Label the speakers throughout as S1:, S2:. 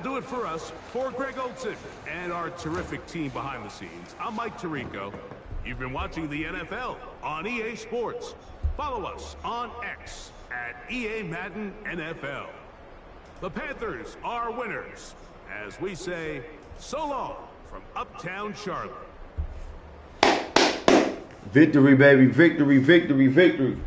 S1: Do it for us, for Greg Olson, and our terrific team behind the scenes. I'm Mike Tirico. You've been watching the NFL on EA Sports. Follow us on X at EA Madden NFL. The Panthers are winners, as we say, so long from Uptown Charlotte.
S2: Victory, baby. Victory, victory, victory.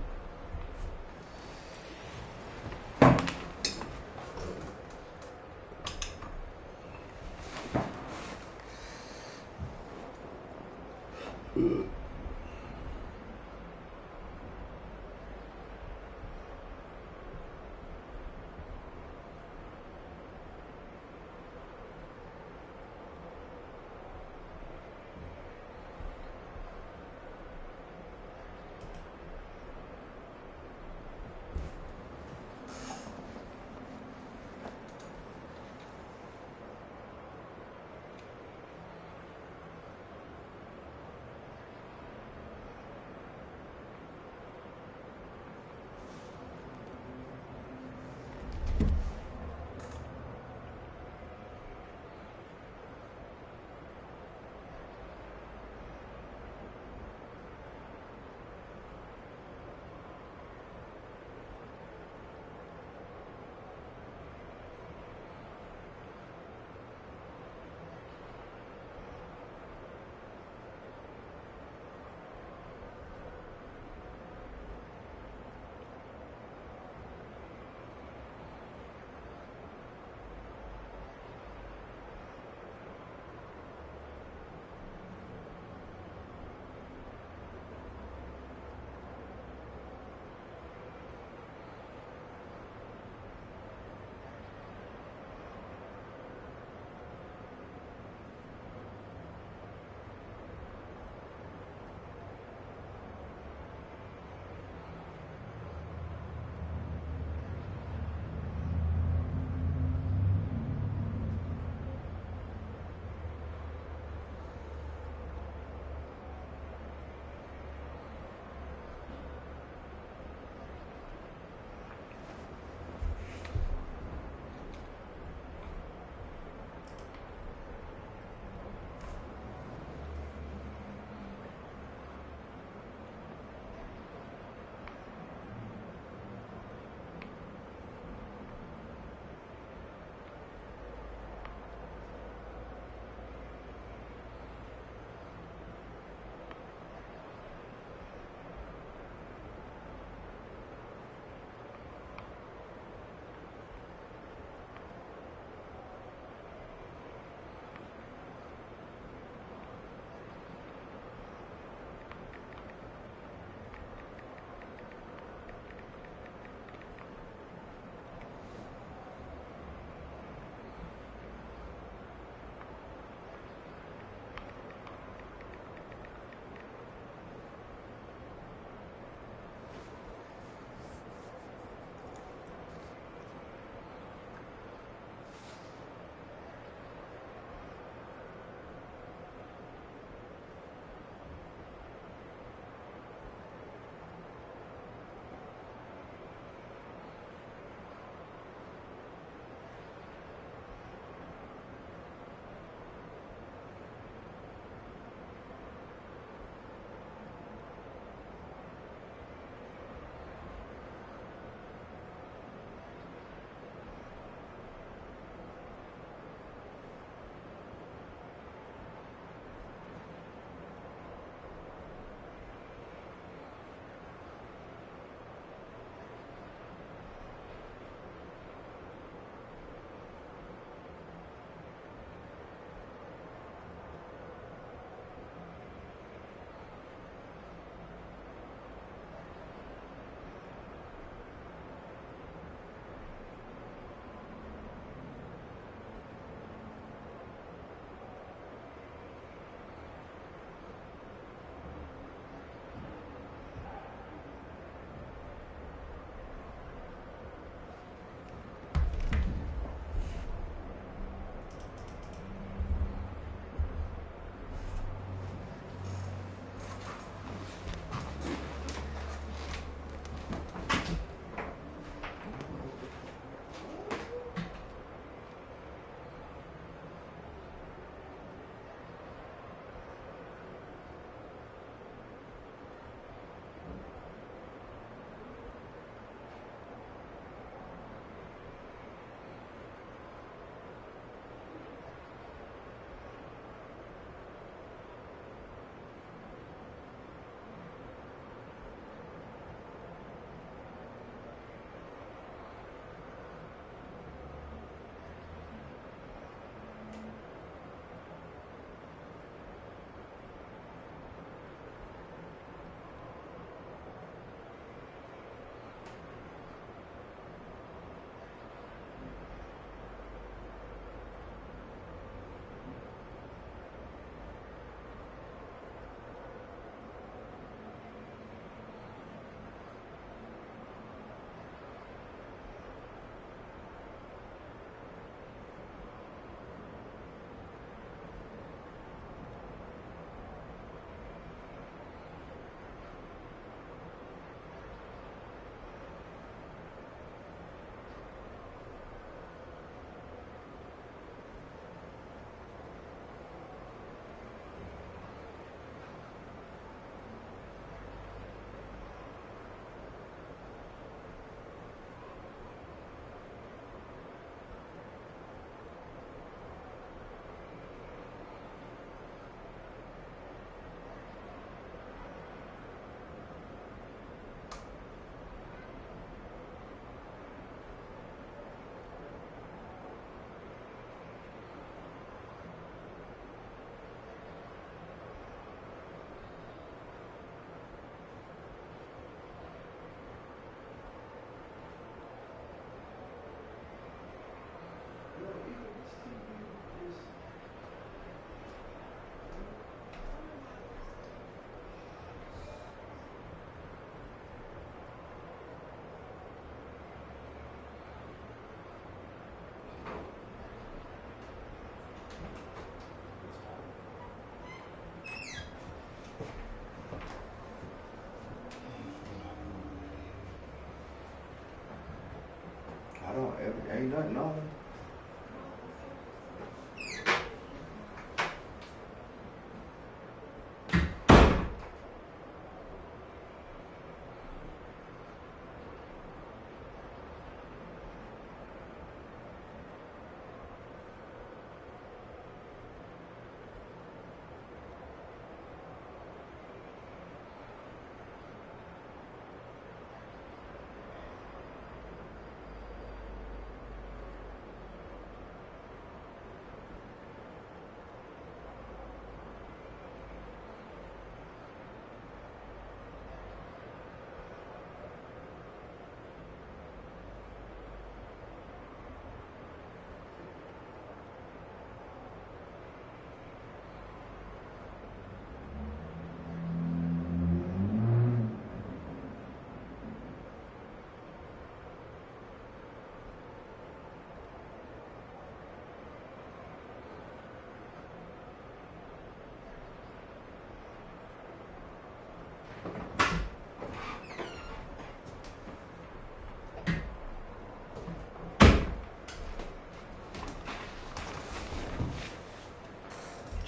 S2: nothing on.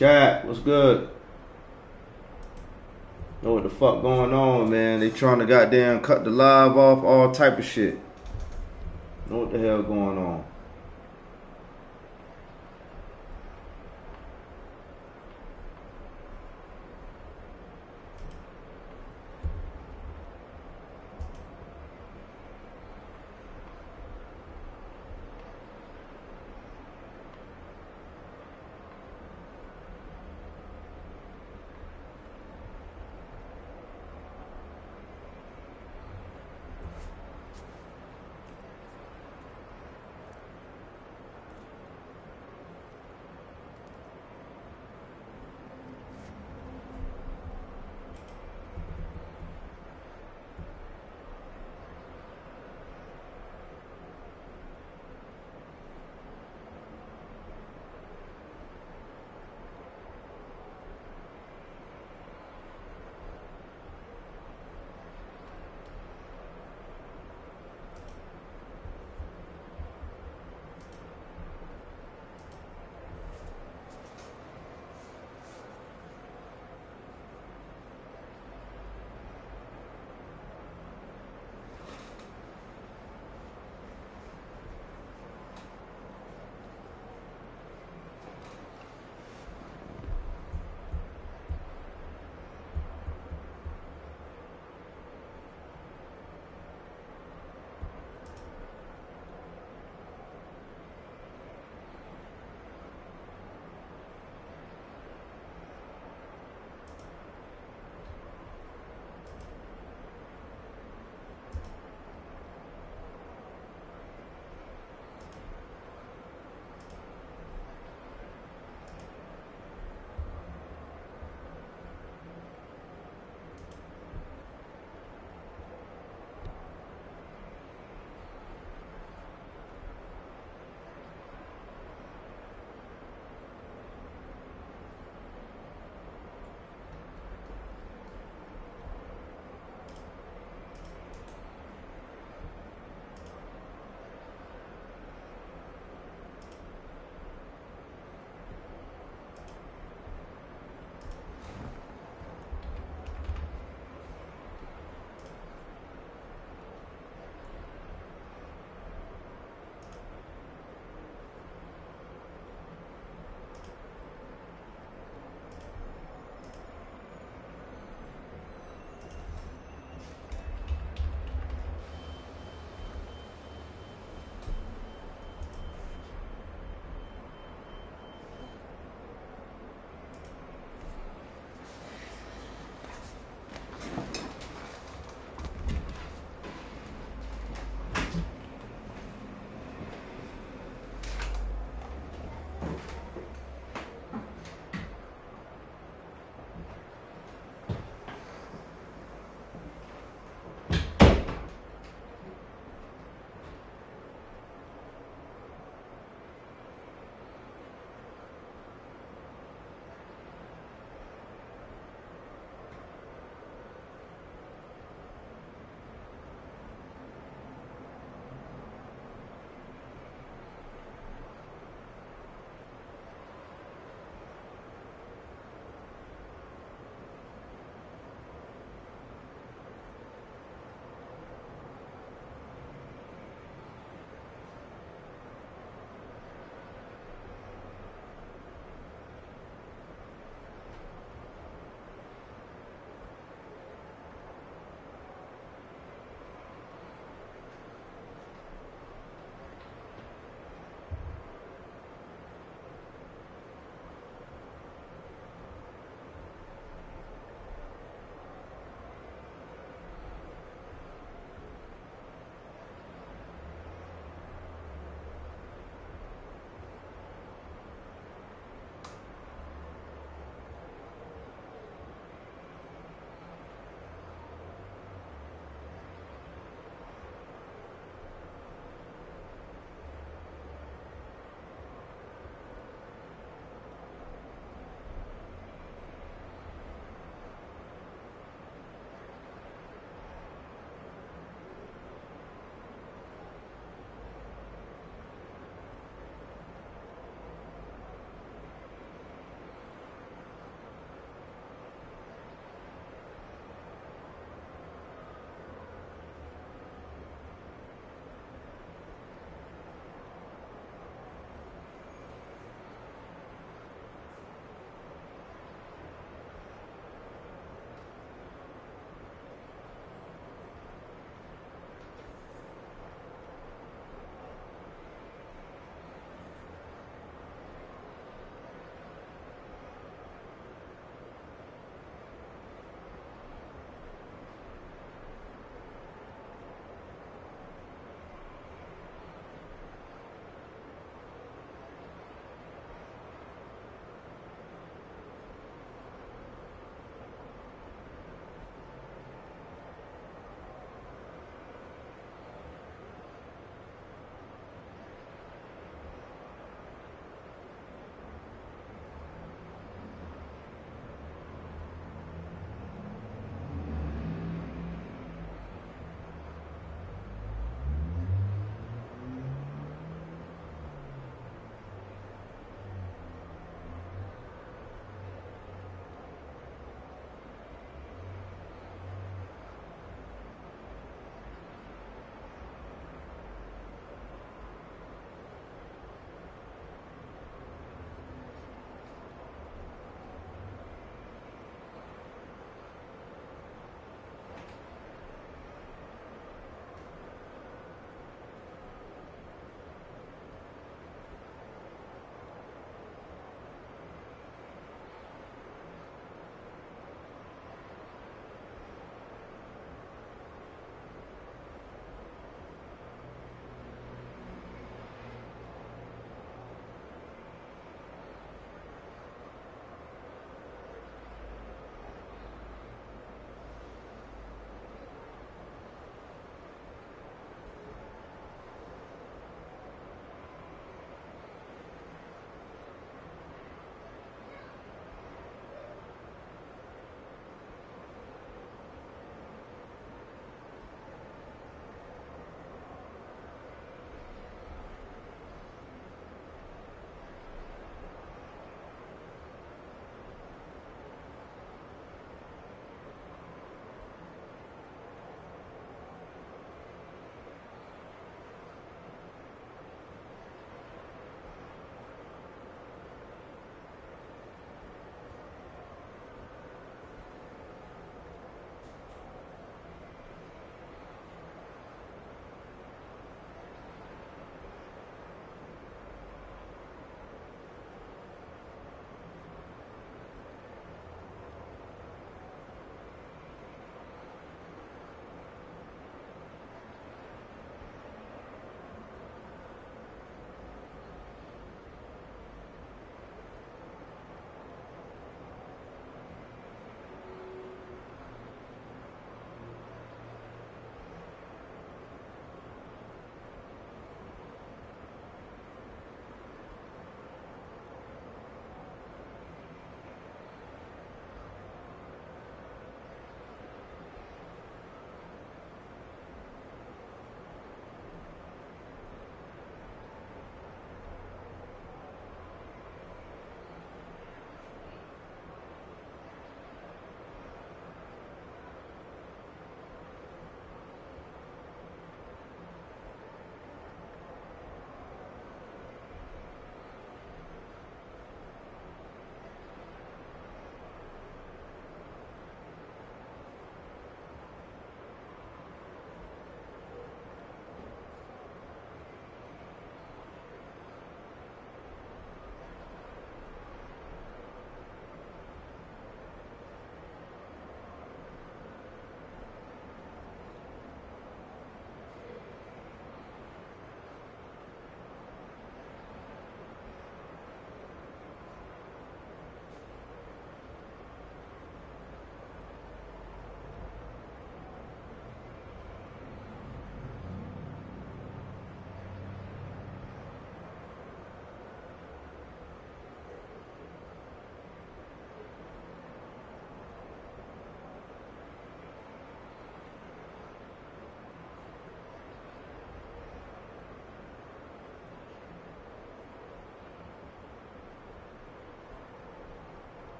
S2: Chat, what's good? Know what the fuck going on, man? They trying to goddamn cut the live off, all type of shit. Know what the hell going on?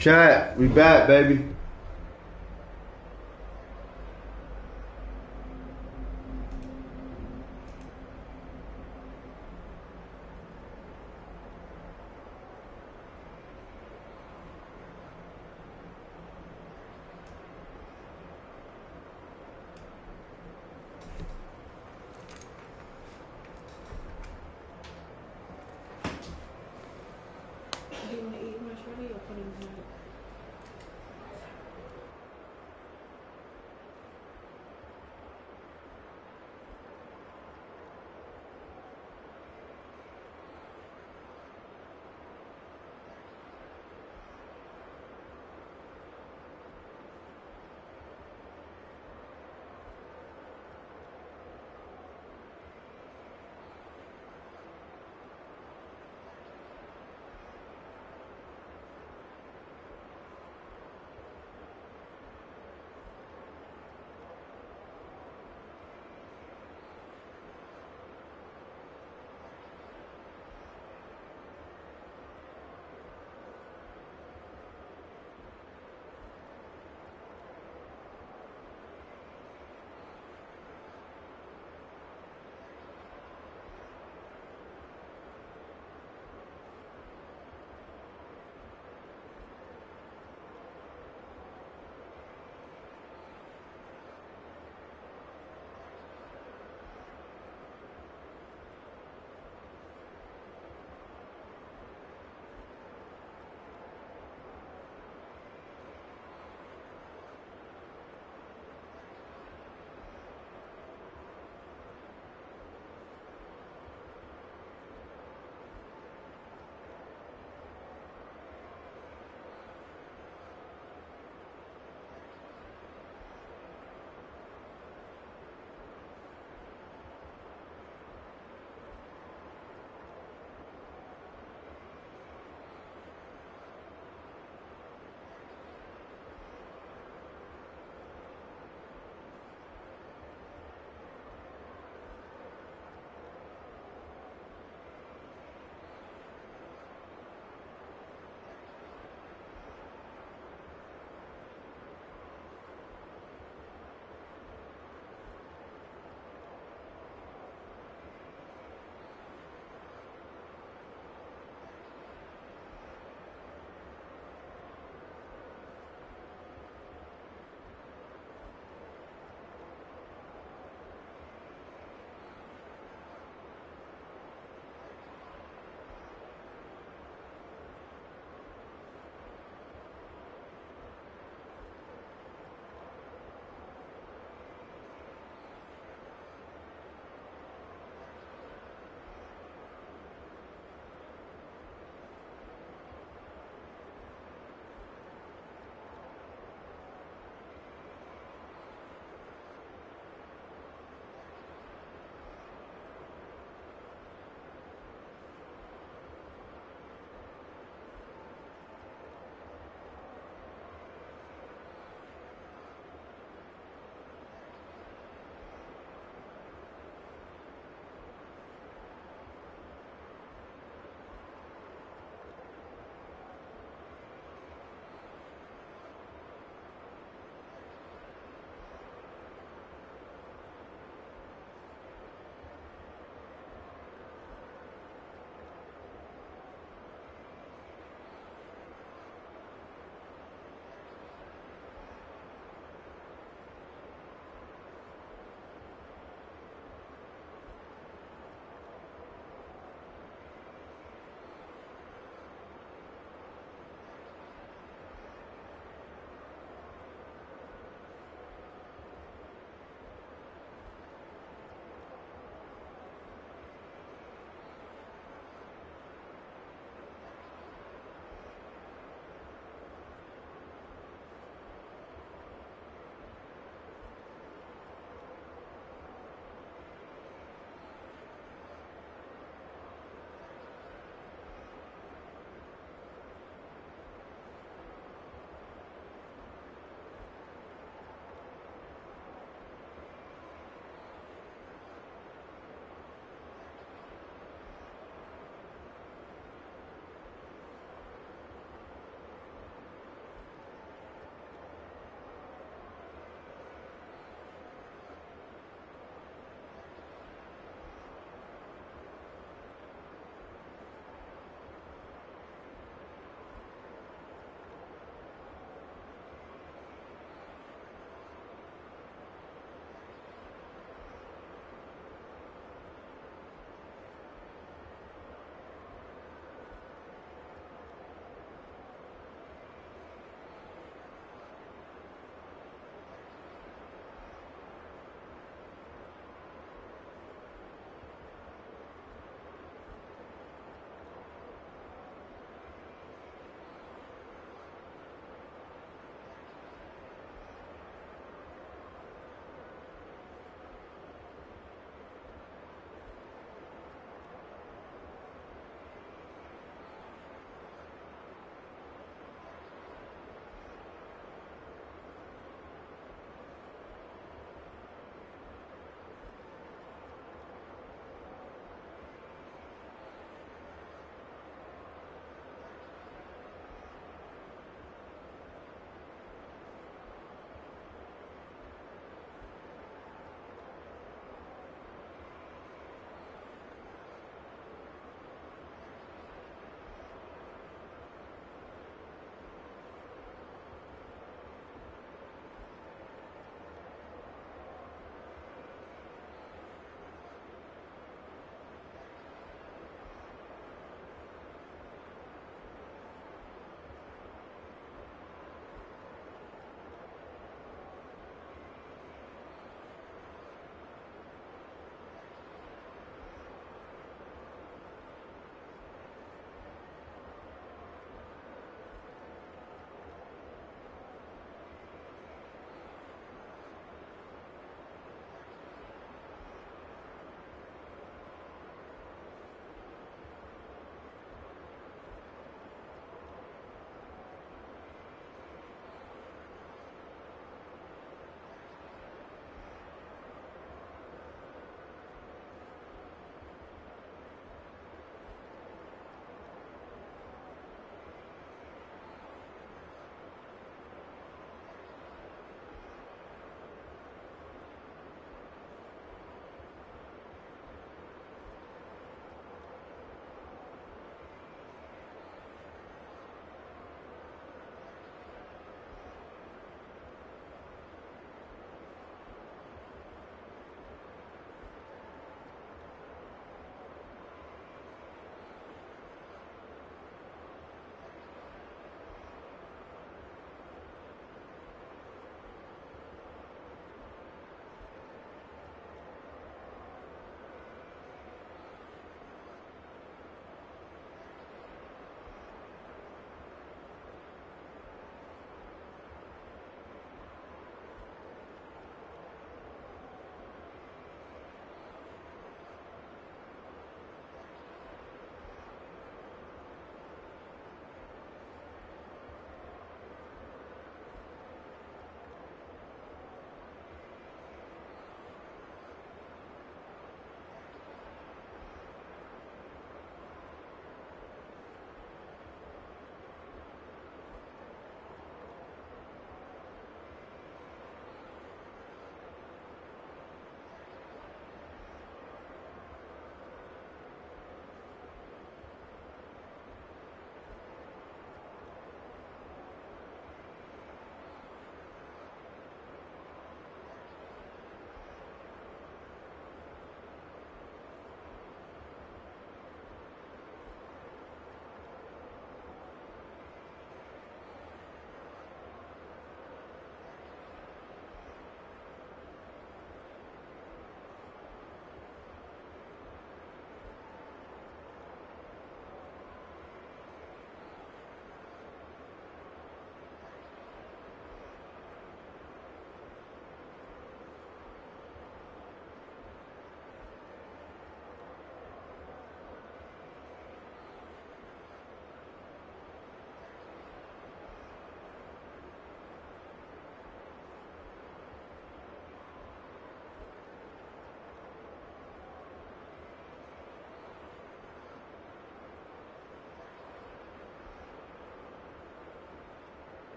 S2: Chat, we back, baby.
S3: Do you want to eat much ready or put it in the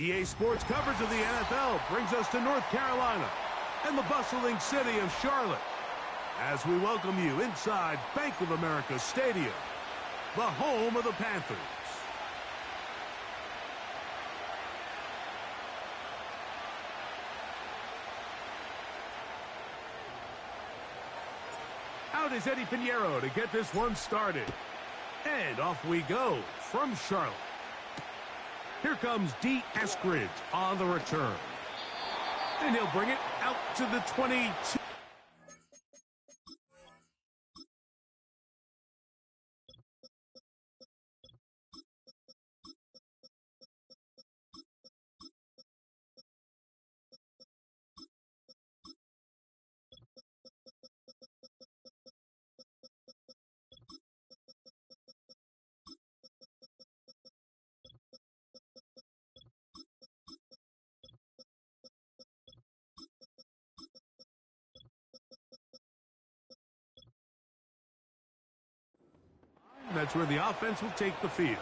S1: EA Sports coverage of the NFL brings us to North Carolina and the bustling city of Charlotte as we welcome you inside Bank of America Stadium, the home of the Panthers. Out is Eddie Pinheiro to get this one started. And off we go from Charlotte. Here comes D. Eskridge on the return. And he'll bring it out to the 22. That's where the offense will take the field.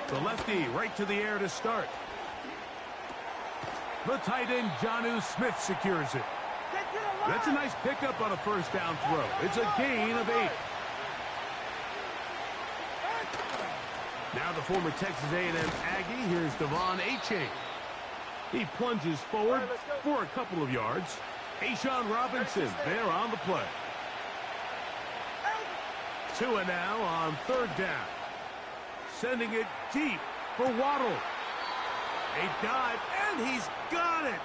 S1: The lefty right to the air to start. The tight end, Jonnu Smith, secures it. That's a nice pickup on a first down throw. It's a gain of 8. Now the former Texas A&M Aggie, here's Devon Achane. He plunges forward for a couple of yards. A'Shawn Robinson there on the play. Tua now on third down. Sending it deep for Waddle. A dive, and he's got it.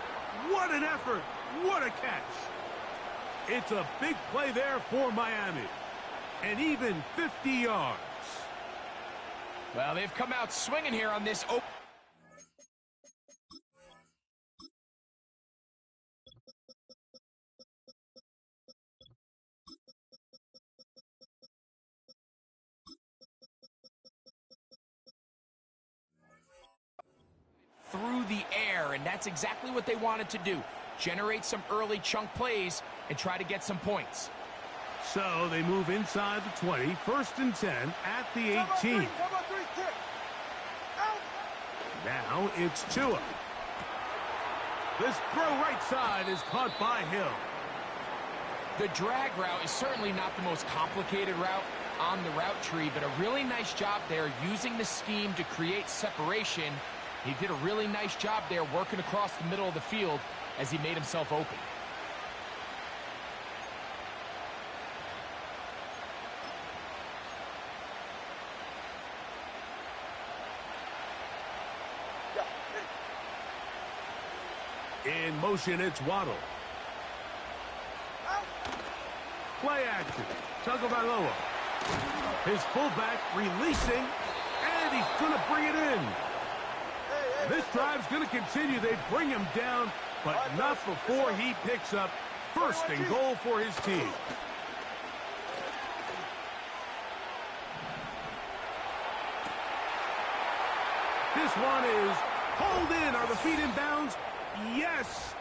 S1: What an effort. What a catch. It's a big play there for Miami. And even 50 yards.
S3: Well, they've come out swinging here on this open. Through the air, and that's exactly what they wanted to do. Generate some early chunk plays and try to get some points.
S1: So they move inside the 20, first and 10 at the 18. Now it's Tua. This throw right side is caught by Hill.
S3: The drag route is certainly not the most complicated route on the route tree, but a really nice job there using the scheme to create separation. He did a really nice job there working across the middle of the field as he made himself open.
S1: In motion, it's Waddle. Play action. Tagovailoa. His fullback releasing, and he's going to bring it in. This drive's going to continue. They bring him down, but not before he picks up first and goal for his team. This one is pulled in. Are the feet in bounds? Yes.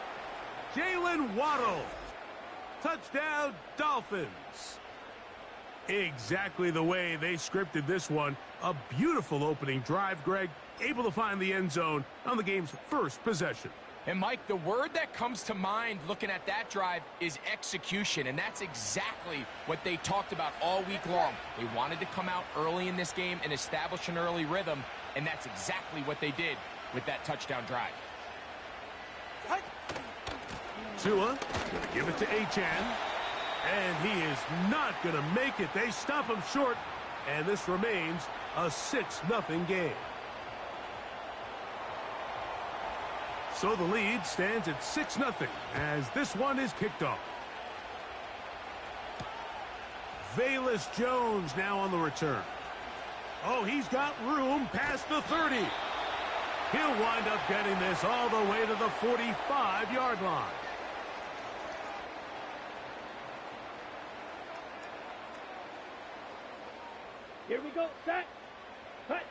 S1: Jalen Waddle. Touchdown, Dolphins. Exactly the way they scripted this one. A beautiful opening drive, Greg. Able to find the end zone on the game's first possession.
S3: And, Mike, the word that comes to mind looking at that drive is execution, and that's exactly what they talked about all week long. They wanted to come out early in this game and establish an early rhythm, and that's exactly what they did with that touchdown drive.
S1: Tua going to give it to Achane, and he is not going to make it. They stop him short, and this remains a 6-0 game. So the lead stands at 6-0 as this one is kicked off. Velus Jones now on the return. Oh, he's got room past the 30. He'll wind up getting this all the way to the 45-yard line.
S4: Here we go, set, cut,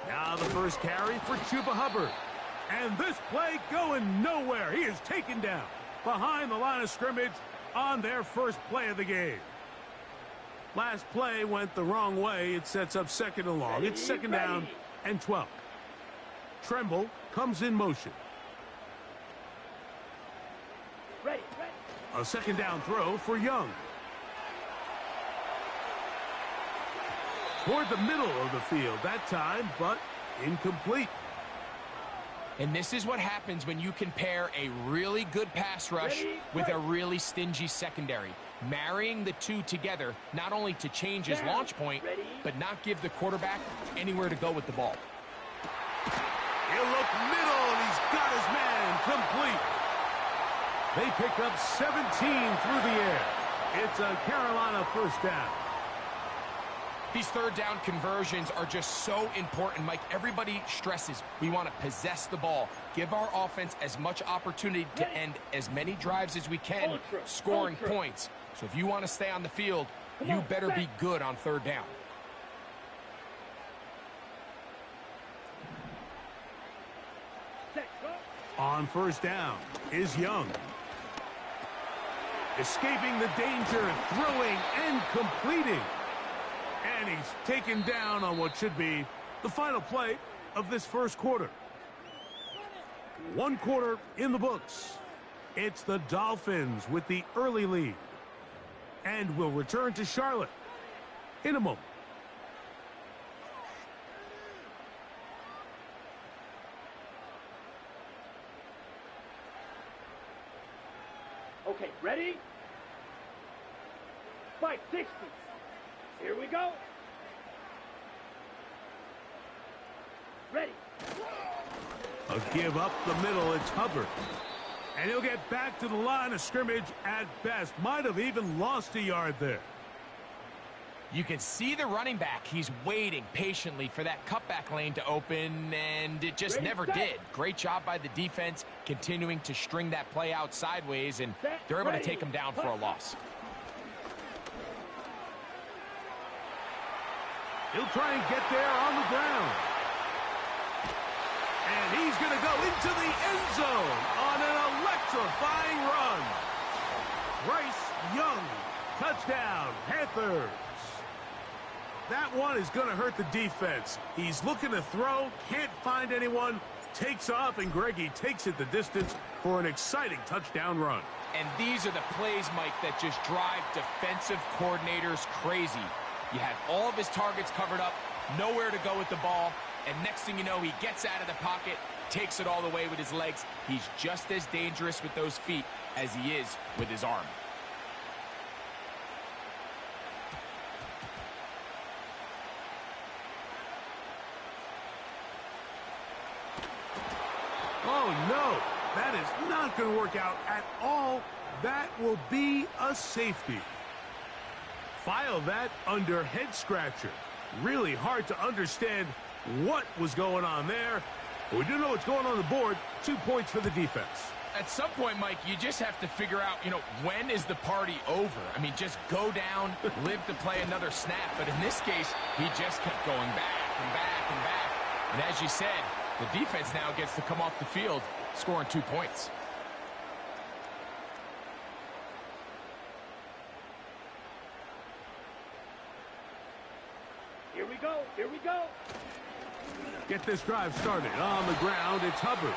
S1: Now the first carry for Chuba Hubbard. And this play going nowhere. He is taken down behind the line of scrimmage on their first play of the game. Last play went the wrong way. It sets up second and long. It's second down and 12. Tremble comes in motion. A second down throw for Young. Toward the middle of the field that time, but incomplete.
S3: And this is what happens when you can pair a really good pass rush with a really stingy secondary. Marrying the two together, not only to change his launch point, but not give the quarterback anywhere to go with the ball.
S1: He'll look middle, and he's got his man complete. They pick up 17 through the air. It's a Carolina first down.
S3: These third down conversions are just so important, Mike. Everybody stresses we want to possess the ball, give our offense as much opportunity to end as many drives as we can, scoring points. So if you want to stay on the field, you better be good on third down.
S1: On first down is Young. Escaping the danger, throwing and completing. And he's taken down on what should be the final play of this first quarter. One quarter in the books. It's the Dolphins with the early lead. And we'll return to Charlotte in a moment.
S4: Okay, ready? 560. Here we go. Ready.
S1: A give up the middle, it's Hubbard. And he'll get back to the line of scrimmage at best. Might have even lost a yard there.
S3: You can see the running back. He's waiting patiently for that cutback lane to open, and it just never did. Great job by the defense continuing to string that play out sideways, and they're able to take him down for a loss.
S1: He'll try and get there on the ground. And he's going to go into the end zone on an electrifying run. Bryce Young, touchdown, Panthers. That one is going to hurt the defense. He's looking to throw, can't find anyone, takes off, and Greggy takes it the distance for an exciting touchdown run.
S3: And these are the plays, Mike, that just drive defensive coordinators crazy. You had all of his targets covered up, nowhere to go with the ball, and next thing you know, he gets out of the pocket, takes it all the way with his legs. He's just as dangerous with those feet as he is with his arm.
S1: Oh, no, that is not going to work out at all. That will be a safety. File that under head scratcher. Really hard to understand what was going on there. But we do know what's going on the board. 2 points for the defense.
S3: At some point, Mike, you just have to figure out, when is the party over? I mean, just go down, live to play another snap. But in this case, he just kept going back and back and back. And as you said, the defense now gets to come off the field, scoring 2 points.
S4: Here we go. Here we go.
S1: Get this drive started. On the ground, it's Hubbard.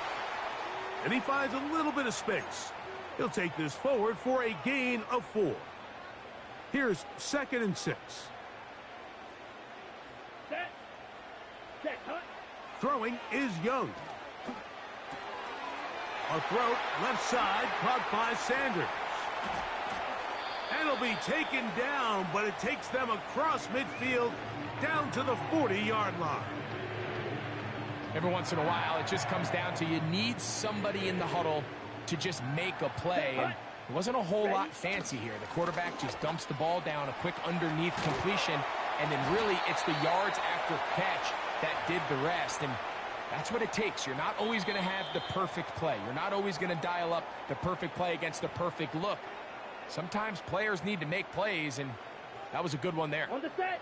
S1: And he finds a little bit of space. He'll take this forward for a gain of 4. Here's 2nd and 6.
S4: Set. Check, cut.
S1: Throwing is Young. A throw left side caught by Sanders. And it'll be taken down, but it takes them across midfield down to the 40-yard line.
S3: Every once in a while, it just comes down to you need somebody in the huddle to just make a play. And it wasn't a whole lot fancy here. The quarterback just dumps the ball down, a quick underneath completion, and then really it's the yards after catch that did the rest. And that's what it takes. You're not always going to have the perfect play. You're not always going to dial up the perfect play against the perfect look. Sometimes players need to make plays, and that was a good one there.
S4: On the set.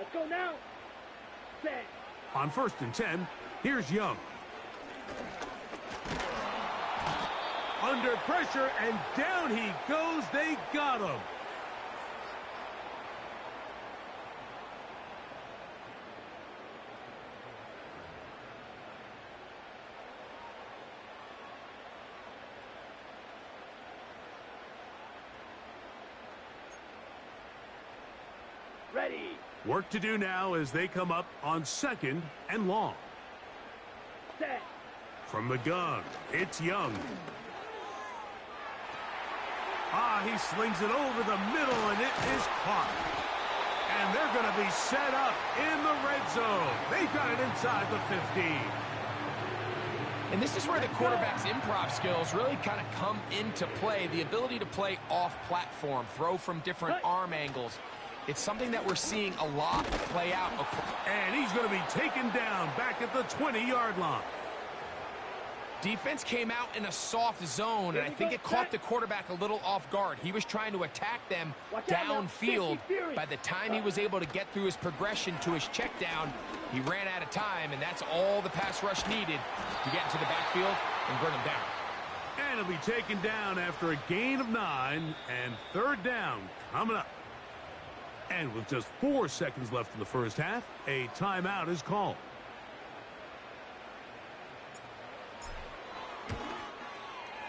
S4: Let's go now. Set.
S1: On 1st and 10, here's Young. Under pressure, and down he goes. They got him.
S4: Ready.
S1: Work to do now as they come up on 2nd and long.
S4: Set.
S1: From the gun, it's Young. He slings it over the middle, and it is caught. And they're going to be set up in the red zone. They've got it inside the 15.
S3: And this is where the quarterback's improv skills really kind of come into play. The ability to play off-platform, throw from different arm angles. It's something that we're seeing a lot play out.
S1: And he's going to be taken down back at the 20-yard line.
S3: Defense came out in a soft zone, and I think it caught the quarterback a little off guard. He was trying to attack them downfield. By the time he was able to get through his progression to his check down, he ran out of time, and that's all the pass rush needed to get into the backfield and bring him down.
S1: And he'll be taken down after a gain of 9, and 3rd down coming up. And with just 4 seconds left in the first half, a timeout is called.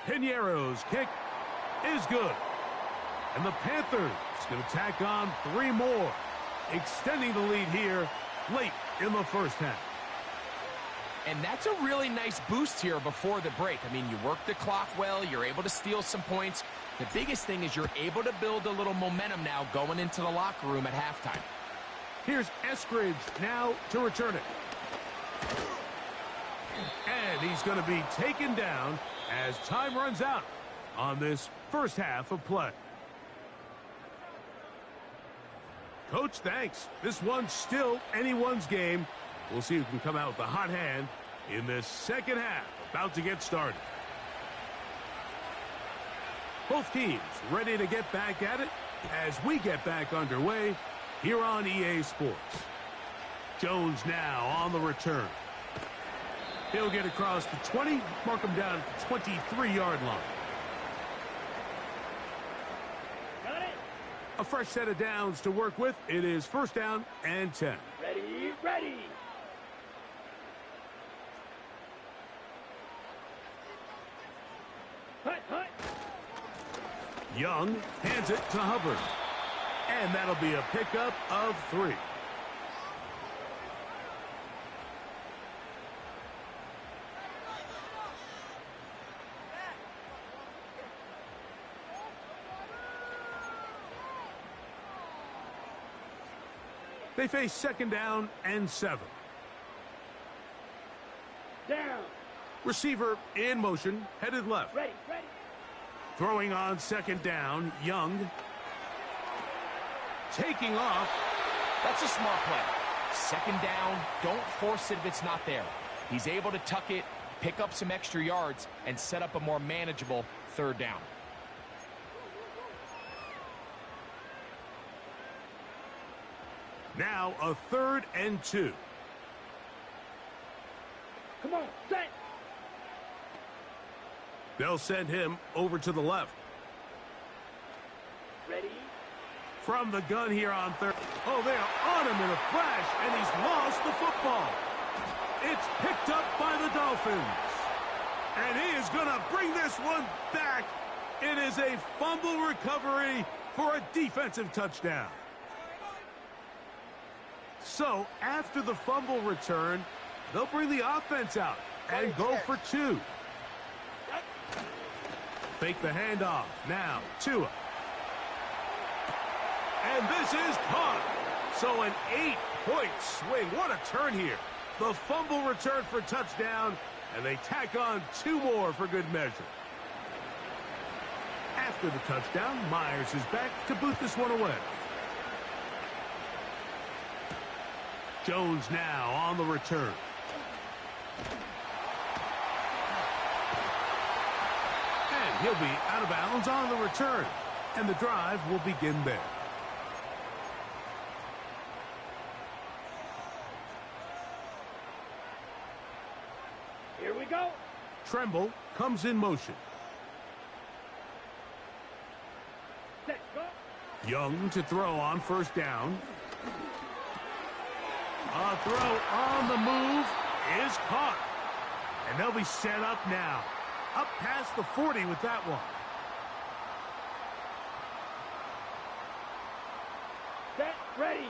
S1: Piñeiro's kick is good. And the Panthers going to tack on 3 more, extending the lead here late in the first half.
S3: And that's a really nice boost here before the break. I mean, you work the clock well, you're able to steal some points. The biggest thing is you're able to build a little momentum now going into the locker room at halftime.
S1: Here's Eskridge now to return it. And he's going to be taken down as time runs out on this first half of play. Coach, thanks. This one's still anyone's game. We'll see who can come out with the hot hand in this second half, about to get started. Both teams ready to get back at it as we get back underway here on EA Sports. Jones now on the return. He'll get across the 20, mark him down at the 23-yard line.
S4: Got it.
S1: A fresh set of downs to work with. It is 1st down and 10.
S4: Ready, ready. Hut, hut.
S1: Young hands it to Hubbard. And that'll be a pickup of 3. They face 2nd down and 7.
S4: Down.
S1: Receiver in motion, headed left.
S4: Ready, ready.
S1: Throwing on 2nd down, Young. Taking off.
S3: That's a smart play. 2nd down, don't force it if it's not there. He's able to tuck it, pick up some extra yards, and set up a more manageable 3rd down.
S1: Now a 3rd and 2.
S4: Come on, set.
S1: They'll send him over to the left.
S4: Ready.
S1: From the gun here on 3rd. Oh, they're on him in a flash, and he's lost the football. It's picked up by the Dolphins. And he is going to bring this one back. It is a fumble recovery for a defensive touchdown. So, after the fumble return, they'll bring the offense out and go for 2. Fake the handoff. Now, Tua. And this is caught. So an 8-point swing. What a turn here. The fumble return for touchdown, and they tack on 2 more for good measure. After the touchdown, Myers is back to boot this one away. Jones now on the return. And he'll be out of bounds on the return. And the drive will begin there. tremble comes in motion.
S4: Set, go.
S1: Young to throw on first down. A throw on the move is caught. And they'll be set up now. Up past the 40 with that one.
S4: Set, ready.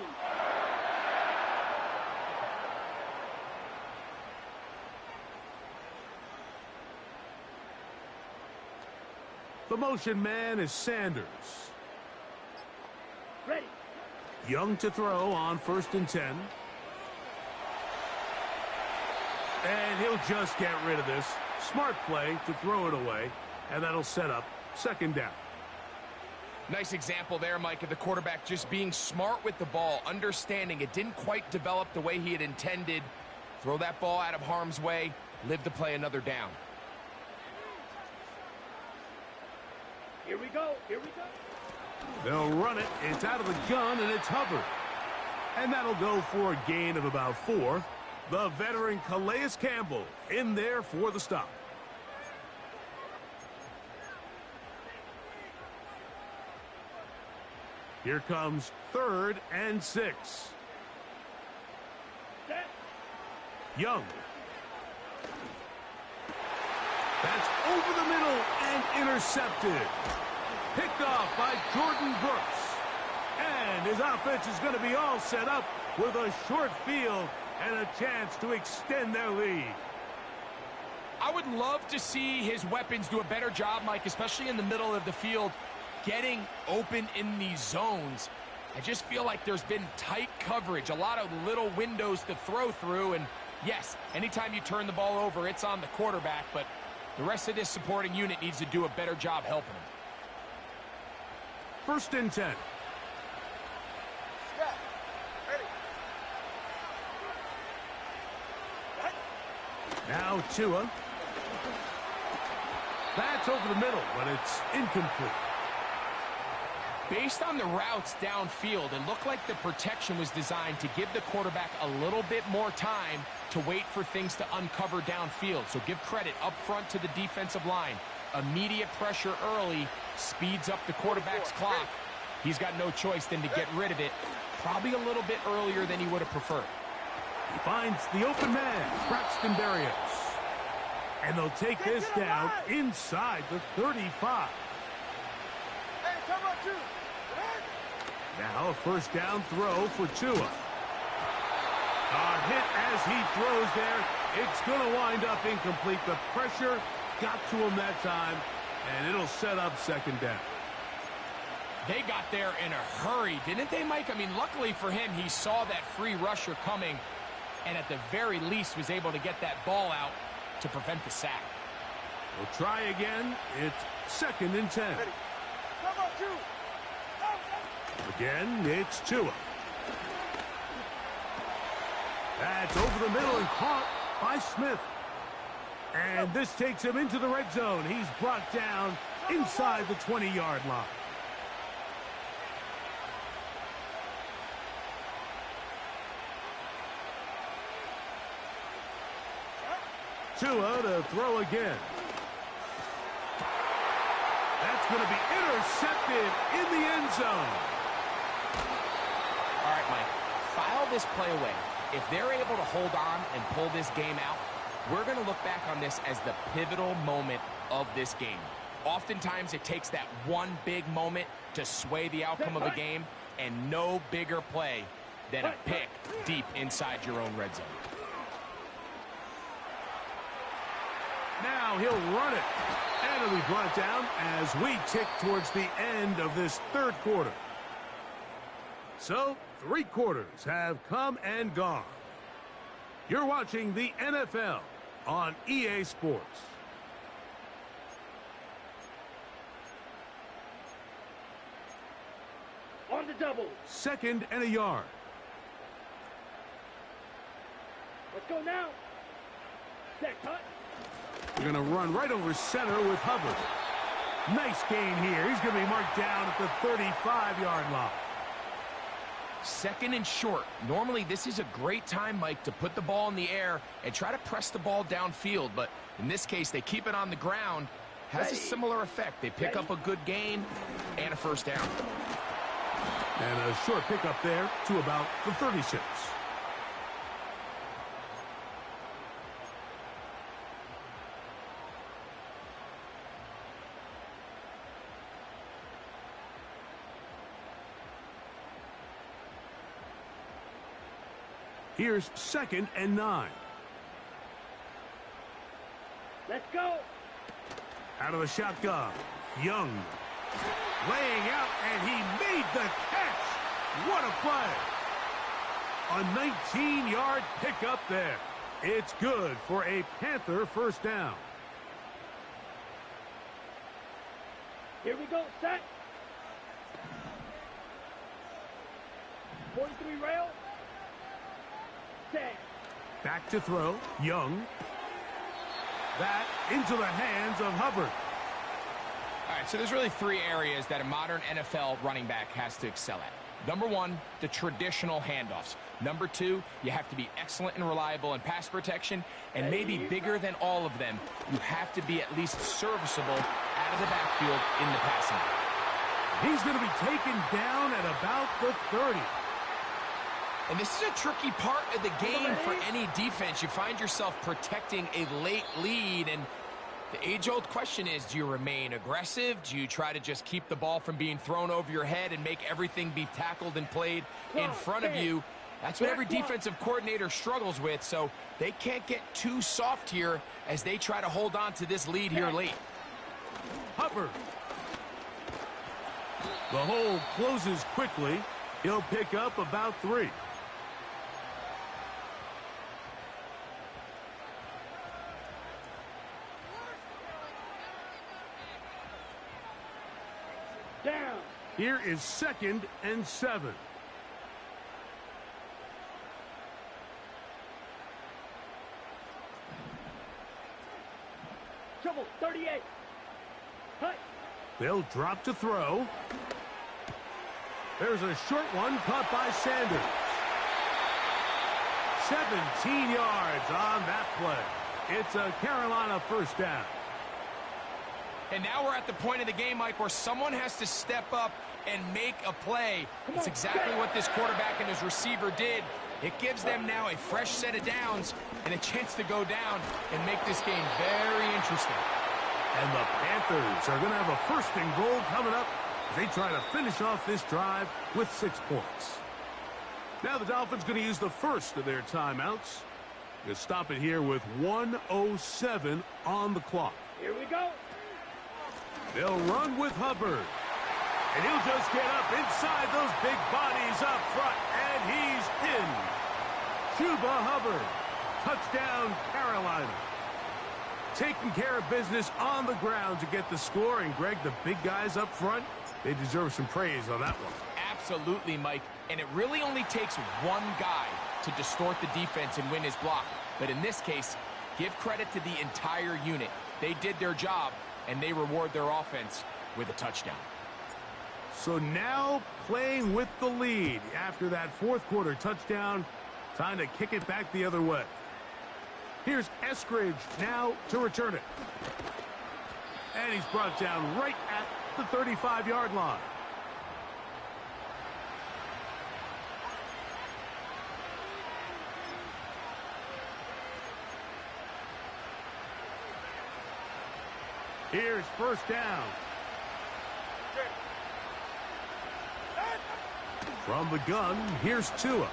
S1: The motion man is Sanders.
S4: Ready.
S1: Young to throw on first and 10. And he'll just get rid of this. Smart play to throw it away, and that'll set up second down.
S3: Nice example there, Mike, of the quarterback just being smart with the ball, understanding it didn't quite develop the way he had intended. Throw that ball out of harm's way, live to play another down.
S4: Here we go. Here we go.
S1: They'll run it. It's out of the gun, and it's Hubbard. And that'll go for a gain of about 4. The veteran Calais Campbell in there for the stop. Here comes 3rd and 6.
S4: Set.
S1: Young. That's over the middle and intercepted. Picked off by Jordan Brooks. And his offense is going to be all set up with a short field and a chance to extend their lead.
S3: I would love to see his weapons do a better job, Mike, especially in the middle of the field, getting open in these zones. I just feel like there's been tight coverage, a lot of little windows to throw through, and yes, anytime you turn the ball over, it's on the quarterback, but the rest of this supporting unit needs to do a better job helping him.
S1: 1st and 10. Now Tua. That's over the middle, but it's incomplete.
S3: Based on the routes downfield, it looked like the protection was designed to give the quarterback a little bit more time to wait for things to uncover downfield. So give credit up front to the defensive line. Immediate pressure early speeds up the quarterback's clock. He's got no choice than to get rid of it, probably a little bit earlier than he would have preferred.
S1: He finds the open man, Braxton Berrios. And they'll take this down inside the 35. Now a first down throw for Tua. A hit as he throws there. It's going to wind up incomplete. The pressure got to him that time, and it'll set up second down.
S3: They got there in a hurry, didn't they, Mike? I mean, luckily for him, he saw that free rusher coming, and at the very least was able to get that ball out to prevent the sack.
S1: We'll try again. It's 2nd and 10. Again, it's Tua. That's over the middle and caught by Smith. And this takes him into the red zone. He's brought down inside the 20-yard line. Tua to throw again. That's going to be intercepted in the end zone.
S3: All right, Mike, file this play away. If they're able to hold on and pull this game out, we're going to look back on this as the pivotal moment of this game. Oftentimes, it takes that one big moment to sway the outcome of a game, and no bigger play than a pick deep inside your own red zone.
S1: Now he'll run it. And it'll be brought down as we tick towards the end of this third quarter. So, 3 quarters have come and gone. You're watching the NFL on EA Sports.
S4: On the double.
S1: 2nd and a yard.
S4: Let's go now. Set, cut.
S1: They're going to run right over center with Hubbard. Nice gain here. He's going to be marked down at the 35-yard line.
S3: 2nd and short. Normally, this is a great time, Mike, to put the ball in the air and try to press the ball downfield. But in this case, they keep it on the ground. Has a similar effect. They pick up a good gain and a 1st down.
S1: And a short pickup there to about the 36. Here's 2nd and 9.
S4: Let's go.
S1: Out of the shotgun, Young. Laying out, and he made the catch. What a play. A 19-yard pickup there. It's good for a Panther 1st down.
S4: Here we go, set. 43 rail. Set.
S1: Back to throw, Young. That into the hands of Hubbard.
S3: All right, so there's really 3 areas that a modern NFL running back has to excel at. Number 1, the traditional handoffs. Number 2, you have to be excellent and reliable in pass protection. And maybe bigger than all of them, you have to be at least serviceable out of the backfield in the passing game.
S1: He's going to be taken down at about the 30.
S3: And this is a tricky part of the game for any defense. You find yourself protecting a late lead, and the age-old question is, do you remain aggressive? Do you try to just keep the ball from being thrown over your head and make everything be tackled and played in front of you? That's what every defensive coordinator struggles with, so they can't get too soft here as they try to hold on to this lead here late.
S1: Hubbard. The hole closes quickly. He'll pick up about 3.
S4: Down.
S1: Here is 2nd and 7.
S4: Trouble, 38. Cut.
S1: They'll drop to throw. There's a short one caught by Sanders. 17 yards on that play. It's a Carolina 1st down.
S3: And now we're at the point of the game, Mike, where someone has to step up and make a play. It's exactly what this quarterback and his receiver did. It gives them now a fresh set of downs and a chance to go down and make this game very interesting.
S1: And the Panthers are going to have a 1st and goal coming up as they try to finish off this drive with 6 points. Now the Dolphins going to use the first of their timeouts. They'll stop it here with 1:07 on the clock.
S4: Here we go.
S1: They'll run with Hubbard. And he'll just get up inside those big bodies up front. And he's in. Chuba Hubbard. Touchdown, Carolina. Taking care of business on the ground to get the score. And, Greg, the big guys up front, they deserve some praise on that one.
S3: Absolutely, Mike. And it really only takes one guy to distort the defense and win his block. But in this case, give credit to the entire unit. They did their job, and they reward their offense with a touchdown.
S1: So now playing with the lead after that 4th quarter touchdown, time to kick it back the other way. Here's Eskridge now to return it. And he's brought down right at the 35-yard line. Here's 1st down. From the gun, here's Tua.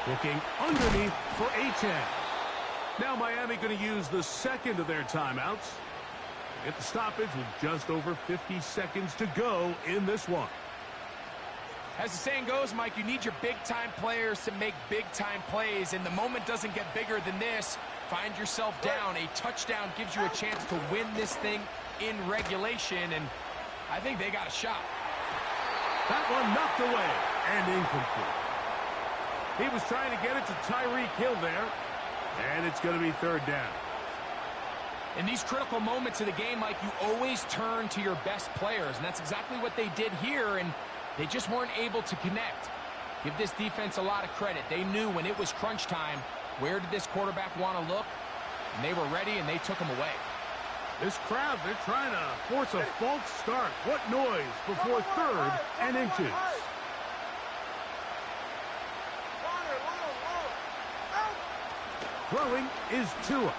S1: Looking underneath for Achane. Now Miami going to use the 2nd of their timeouts. Get the stoppage with just over 50 seconds to go in this one.
S3: As the saying goes, Mike, you need your big-time players to make big-time plays, and the moment doesn't get bigger than this. Find yourself down. A touchdown gives you a chance to win this thing in regulation, and I think they got a shot.
S1: That one knocked away and incomplete. He was trying to get it to Tyreek Hill there, and it's going to be 3rd down.
S3: In these critical moments of the game, Mike, you always turn to your best players, and that's exactly what they did here, and they just weren't able to connect. Give this defense a lot of credit. They knew when it was crunch time, where did this quarterback want to look? And they were ready, and they took him away.
S1: This crowd, they're trying to force a false start. What noise before 3rd and inches. Throwing is Tua.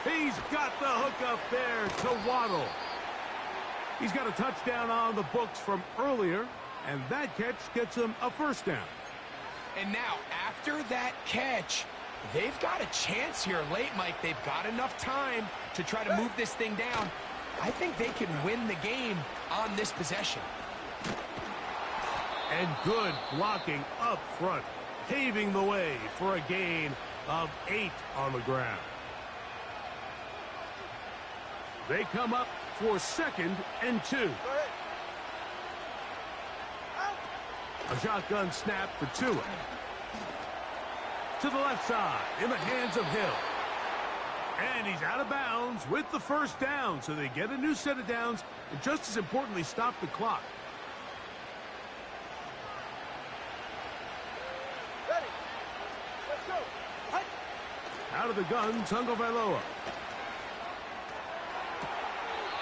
S1: He's got the hook up there to Waddle. He's got a touchdown on the books from earlier, and that catch gets him a first down.
S3: And now, after that catch, they've got a chance here late, Mike. They've got enough time to try to move this thing down. I think they can win the game on this possession.
S1: And good blocking up front, paving the way for a gain of 8 on the ground. They come up for 2nd and 2. A shotgun snap for Tua. To the left side, in the hands of Hill. And he's out of bounds with the first down, so they get a new set of downs, and just as importantly, stop the clock.
S5: Ready. Let's go. Hut.
S1: Out of the gun, Tagovailoa.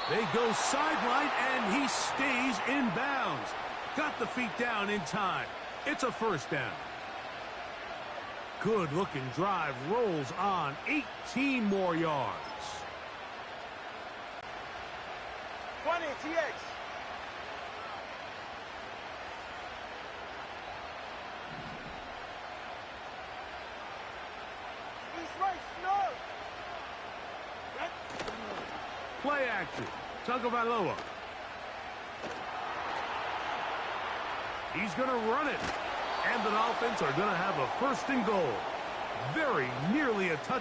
S1: They go sideline, and he stays in bounds. Got the feet down in time. It's a first down. Good-looking drive rolls on. 18 more yards.
S5: 20, TX. East right, snug.
S1: Play action. Tagovailoa. He's going to run it. And the Dolphins are going to have a 1st and goal. Very nearly a touchdown.